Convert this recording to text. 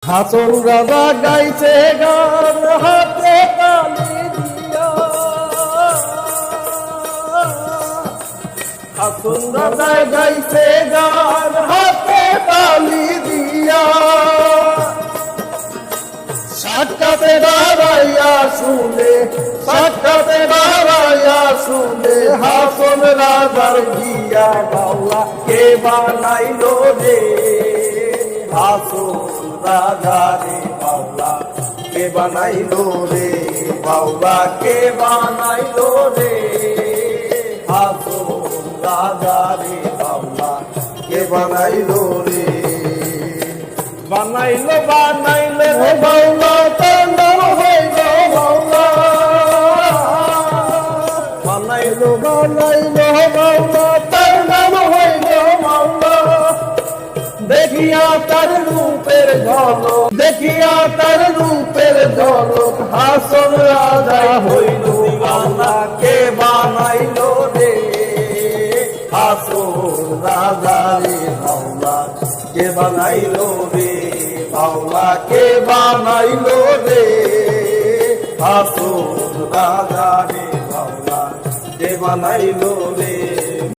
হাসন রাজা গাইছে গান হাতে তালি দিয়া, হাসন রাজা গাইছে গান হাতে তালি দিয়া, সাক্ষাতে দাঁড়াইয়া শুনে, সাক্ষাতে দাঁড়াইয়া শুনে হাসন রাজার গিয়া বাউলা কে বানাইলো রে, হাসন রাজা রে বাউলা কে বানাইলো রে, বাউলা কে বানাইলো রে, হাসন রাজা রে বাউলা কে বানাইলো রে, বানাইলো বানাইলে রে বাউলা তার নাম হইল বাউলা, বানাইলো বানাইলো বাউলা তার নাম হইল বাউলা, দেখিয়া তার রূপের ঝলক, দেখিয়া তার রূপের ঝলক হাসন রাজা হইল বাউলা কে বানাইলো রে, হাসন রাজা রে বাউলা কে বানাইলো রে, বাউলা কে বানাইলো রে, হাসন রাজা রে বাউলা কে বানাইলো রে।